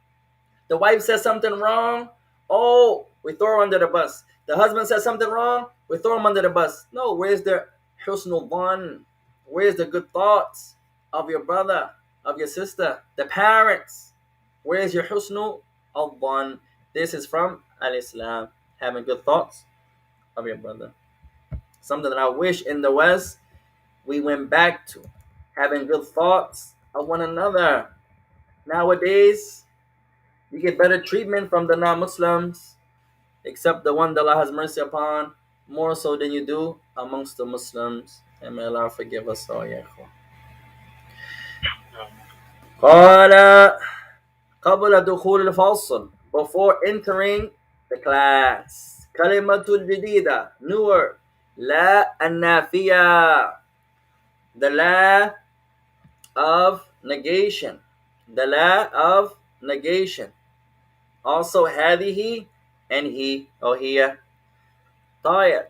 The wife says something wrong, oh, we throw her under the bus. The husband says something wrong, we throw him under the bus. No, where's the husnul dhan? Where's the good thoughts of your brother, of your sister, the parents? Where's your husnul dhan? This is from al-Islam, having good thoughts of your brother. Something that I wish in the West we went back to, having good thoughts of one another. Nowadays, you get better treatment from the non-Muslims, except the one that Allah has mercy upon, more so than you do amongst the Muslims. And may Allah forgive us all, ya ikhwan. قال قبل دخول الفصل, before entering the class, كلمة الجديدة, new word, لا النافية, the la of negation, the la of negation. Also هذه and he or هي. طيب.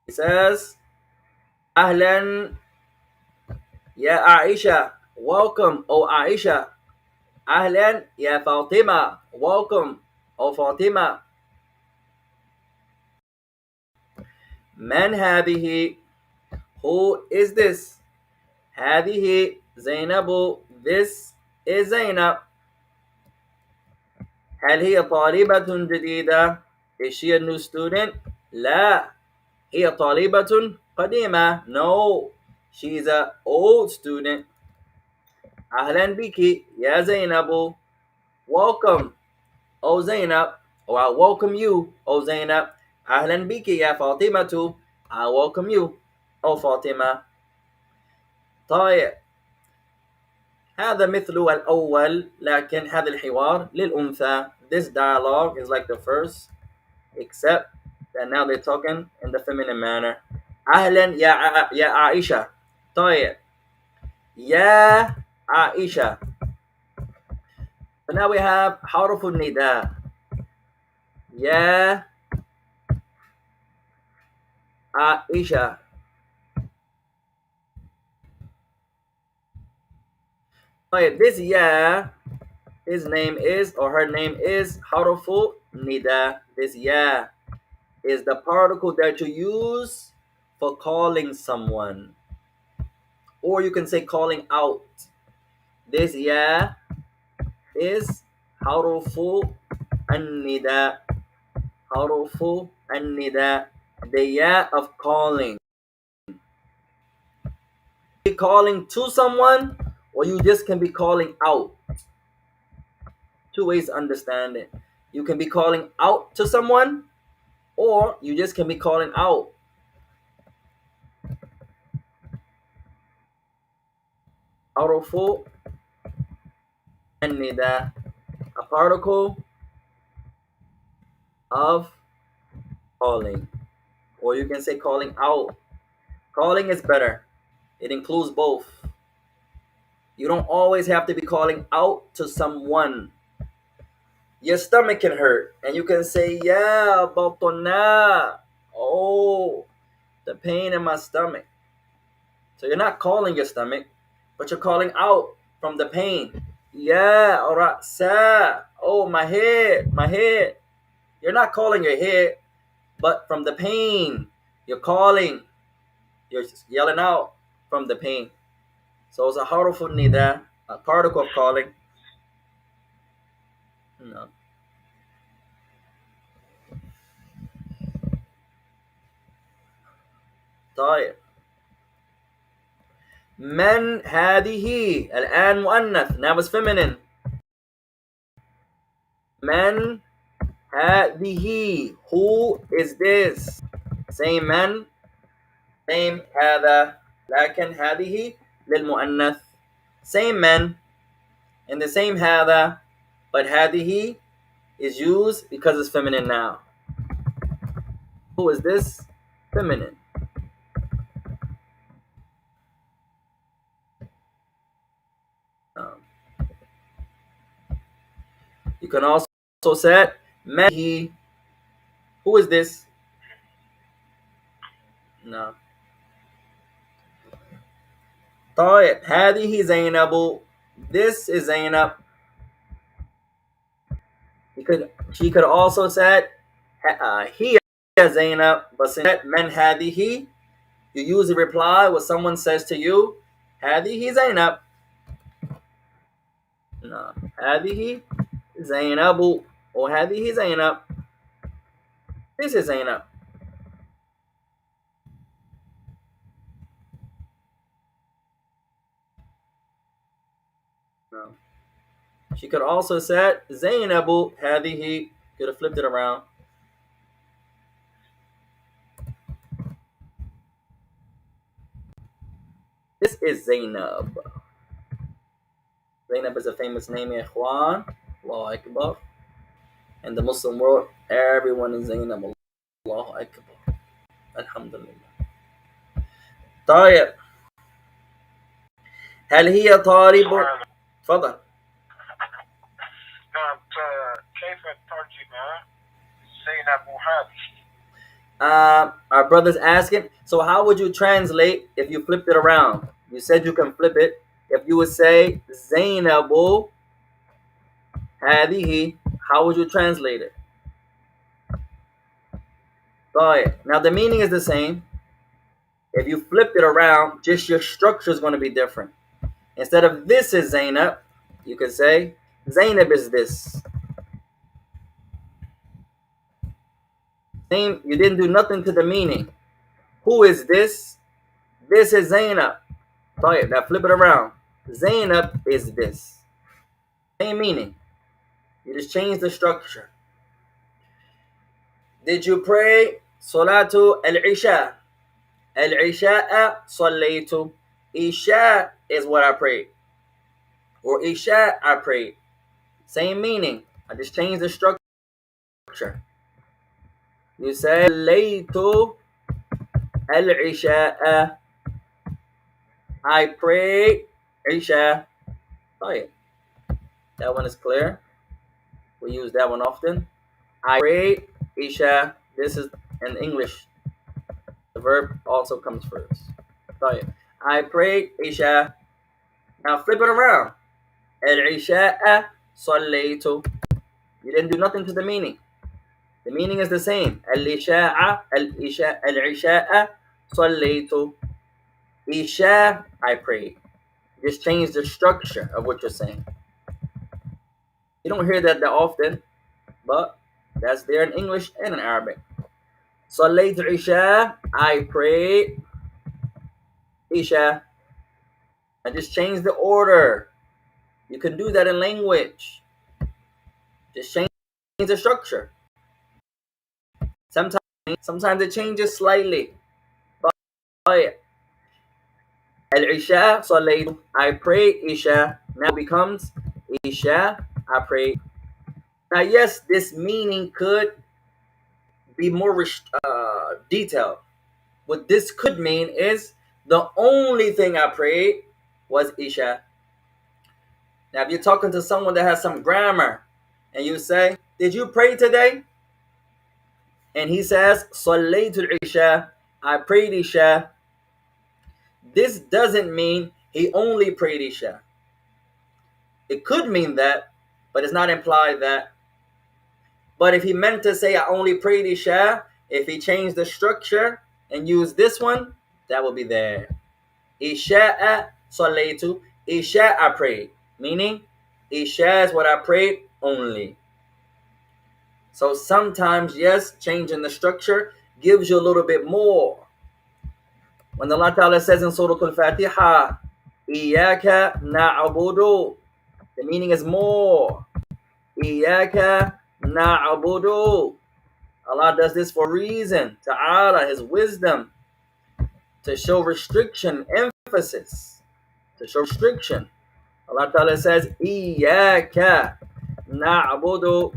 He says أهلا يا عائشة, welcome O Aisha. أهلا يا فاطمة, welcome O Fatima. من هذه, who is this? هذه زينب, this is Zainab. هل هي طالبة جديدة? Is she a new student? لا, هي طالبة قديمة. No, she's an old student. أهلا بك يا زينب, welcome O Zainab, or I welcome you O Zainab. أهلا بك يا فاطمة, I welcome you O Fatima. طيب. هذا مثل الأول, لكن هذا الحوار للأنثى. This dialogue is like the first, except that now they're talking in the feminine manner. أهلا يا عائشة. طيب. يا عائشة. So now we have حرف النداء. يا عائشة. طيب. This ya, his name is, or her name is حرف النداء. This ya is the particle that you use for calling someone, or you can say calling out. This ya is harufu an-nida. Harufu an-nida, the ya of calling. Be calling to someone, or you just can be calling out. Two ways to understand it. You can be calling out to someone, or you just can be calling out. Harufu an-nida, a particle of calling, or you can say calling out. Calling is better. It includes both. You don't always have to be calling out to someone. Your stomach can hurt, and you can say, yeah, batona. Oh, the pain in my stomach. So you're not calling your stomach, but you're calling out from the pain. Yeah, alright, sa. Oh, my head, my head. You're not calling your head, but from the pain, you're calling. You're yelling out from the pain. So it's a harufun nida, a particle of calling. No. طيب. من هذه, الآن مؤنث, now it's feminine. من هذه, who is this? Same من, same هذا, لكن هذه للمؤنث. Same من and the same هذا, but هذه is used because it's feminine now. Who is this? Feminine. You can also say he. Who is this? No. طيب. هذه زينب. This is Zainab. She could also say he is Zainab, but since من هذه, you use a reply when someone says to you, هذه زينب. No. هذه زينب, or هذه زينب. This is Zainab. She could also said Zainabu hadihi. Could have flipped it around. This is Zainab. Zainab is a famous name, ikhwan. Allahu Akbar. In the Muslim world, everyone is Zainab. Allahu Akbar. Alhamdulillah. طيب. هل هي طالب؟ تفضل. كيف الترجمة زينب هذه؟ Our brother's asking, so how would you translate if you flipped it around? You said you can flip it. If you would say Zainabu hadihi, how would you translate it? Right. Now the meaning is the same. If you flipped it around, just your structure is going to be different. Instead of this is Zainab, you could say Zainab is this. Same, you didn't do nothing to the meaning. Who is this? This is Zainab. Right. Now flip it around. Zainab is this. Same meaning. You just change the structure. Did you pray Salatu al-Isha? Al-Isha'a sallaytu. Isha is what I prayed. Or Isha I prayed. Same meaning. I just changed the structure. You say Sallaytu al-Isha'a. I prayed Isha. Right. That one is clear. We use that one often. I prayed Isha. This is in English. The verb also comes first. Right. I prayed Isha. Now flip it around. Al-Isha'a sallaytu. You didn't do nothing to the meaning. The meaning is the same. Al-Isha'a sallaytu. Isha, I prayed. Just change the structure of what you're saying. You don't hear that often, but that's there in English and in Arabic. Sallaytu Isha, I prayed Isha. I just change the order. You can do that in language. Just change the structure. Sometimes it changes slightly. But Al-Isha Salaytu, I prayed Isha. Now becomes Isha, I prayed. Now yes, this meaning could be more detailed. What this could mean is the only thing I prayed was Isha. Now if you're talking to someone that has some grammar and you say, did you pray today? And he says, Salaytu Isha, I prayed Isha. This doesn't mean he only prayed Isha. It could mean that, but it's not implied that. But if he meant to say I only prayed Isha, if he changed the structure and used this one, that will be there. Isha'a salaytu. Isha I prayed. Meaning, Isha is what I prayed only. So sometimes, yes, changing the structure gives you a little bit more. When Allah Ta'ala says in Surah Al-Fatiha, Iyaka na'budu, the meaning is more. Iyaka na'budu. Allah does this for a reason. Ta'ala, His wisdom. To show restriction, emphasis. To show restriction. Allah Ta'ala says, Iyaka na'budu.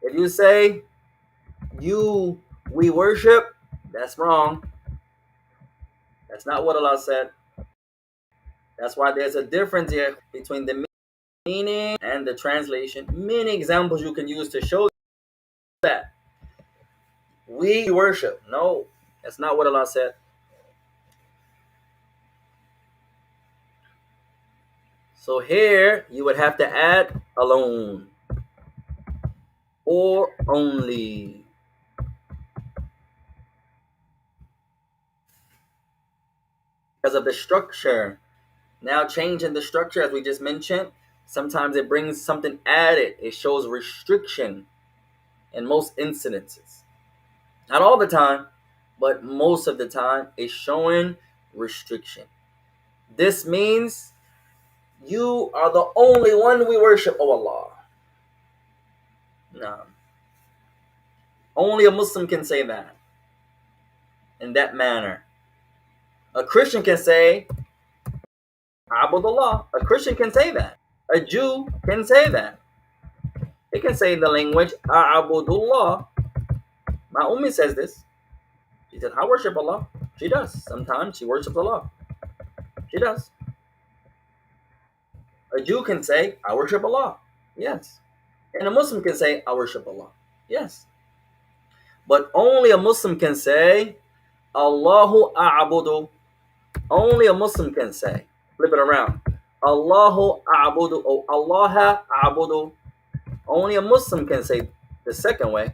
If you say, we worship, that's wrong. That's not what Allah said. That's why there's a difference here between the meaning and the translation. Many examples you can use to show that. We worship. No, that's not what Allah said. So here you would have to add alone or only. Because of the structure. Now changing the structure as we just mentioned, sometimes it brings something added. It shows restriction in most incidences. Not all the time, but most of the time it's showing restriction. This means You are the only one we worship, O Allah. No. Only a Muslim can say that in that manner. A Christian can say, Abdullah. A Christian can say that. A Jew can say that. They can say in the language, Abdullah. My Ummi says this. She said, I worship Allah. She does. Sometimes she worships Allah. She does. A Jew can say, I worship Allah. Yes. And a Muslim can say, I worship Allah. Yes. But only a Muslim can say, Allahu a'budu. Only a Muslim can say. Flip it around. Allahu a'budu. Oh, Allah a'budu. Only a Muslim can say the second way.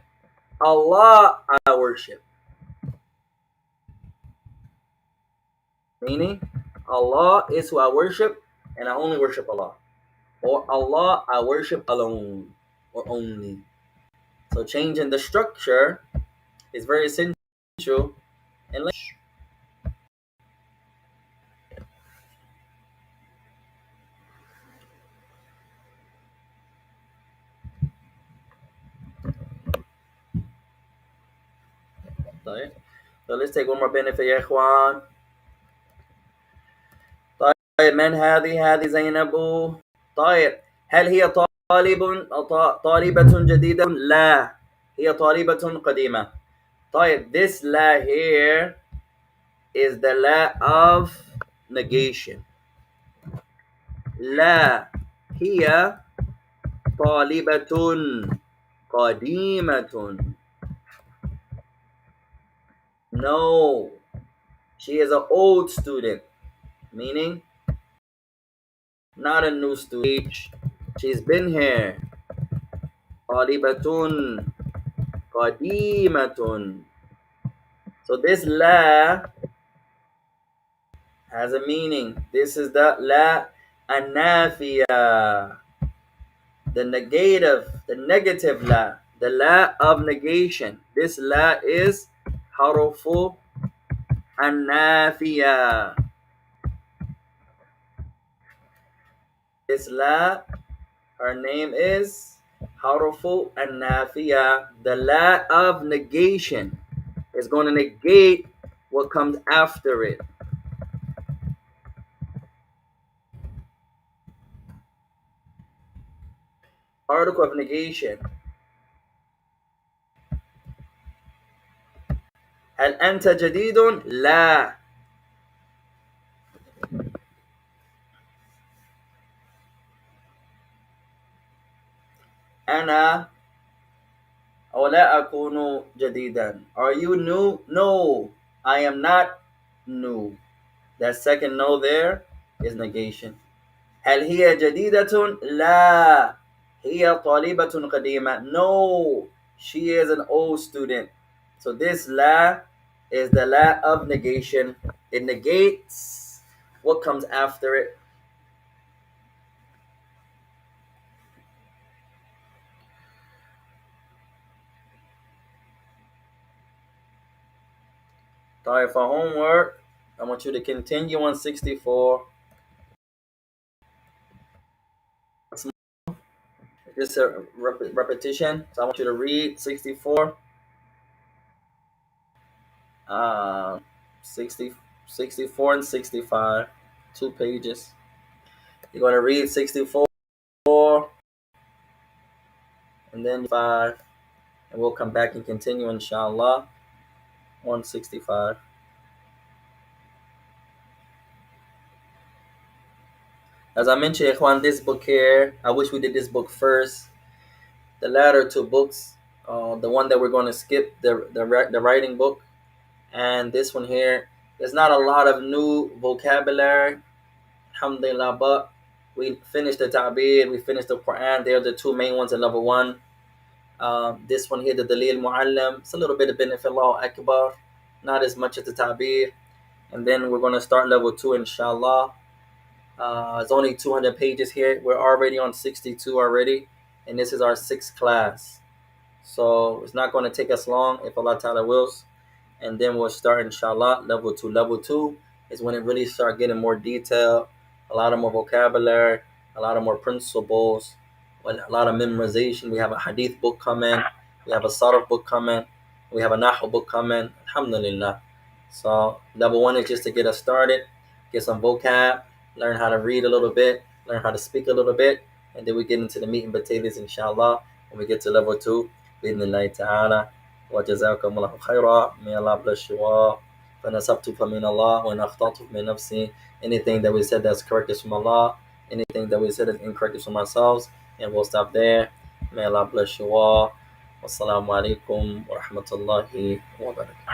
Allah I worship. Meaning, Allah is who I worship, and I only worship Allah. Or Allah I worship alone, or only. So changing the structure is very essential in language. طيب. So let's take one more benefit يا إخوان. طيب من هذه زينب. طيب هل هي طالبة جديدة؟ لا هي طالبة قديمة. طيب this la here is the la of negation. لا هي طالبة قديمة. No, she is an old student, meaning not a new student. She's been here. طالبة قديمة. So this la has a meaning. This is the la anafiya, the negative la, the la of negation. This la is harufu anafiya. This la, her name is harufu anafiya, the la of negation. Is going to negate what comes after it. Article of negation. هل أنت جديد؟ لا. أنا أو لا أكون جديدا. Are you new? No, I am not new. That second no there is negation. هل هي جديدة؟ لا هي طالبة قديمة. No, she is an old student. So this la is the la of negation. It negates what comes after it. Sorry, for homework, I want you to continue on 64. Just a repetition. So I want you to read 64. 64 and 65. 2 pages. You're going to read 64 and then 5. And we'll come back and continue, inshallah, on 65. As I mentioned, Ikhwan, this book here, I wish we did this book first. The latter two books, the one that we're going to skip, the writing book, and this one here, there's not a lot of new vocabulary, alhamdulillah, but we finished the Ta'bir, we finished the Quran. They're the two main ones in level 1. This one here, the Daleel Al-Muallim, it's a little bit of benefit, Allahu Akbar, not as much as the Ta'bir. And then we're going to start level 2, inshallah. It's only 200 pages here. We're already on 62 already, and this is our 6th class. So it's not going to take us long if Allah Ta'ala wills. And then we'll start, inshallah, level 2. Level 2 is when it really start getting more detail a lot of more vocabulary, a lot of more principles, a lot of memorization. We have a hadith book coming, we have a sarf book coming, we have a nahu book coming. Alhamdulillah. So level 1 is just to get us started, get some vocab, learn how to read a little bit, learn how to speak a little bit, and then we get into the meat and potatoes, inshallah, when we get to level 2. Bidnillahi ta'ala. Wa jazakumullahu khaira. May Allah bless you all. فَنَسَبْتُ فَمِنَ اللَّهِ وَإِنْ أَخْطَأْتُ فَمِنْ نَفْسِي. Anything that we said that's correct is from Allah. Anything that we said is incorrect is from ourselves. And we'll stop there. May Allah bless you all. Wassalamu alaikum wa rahmatullahi wa barakatuh.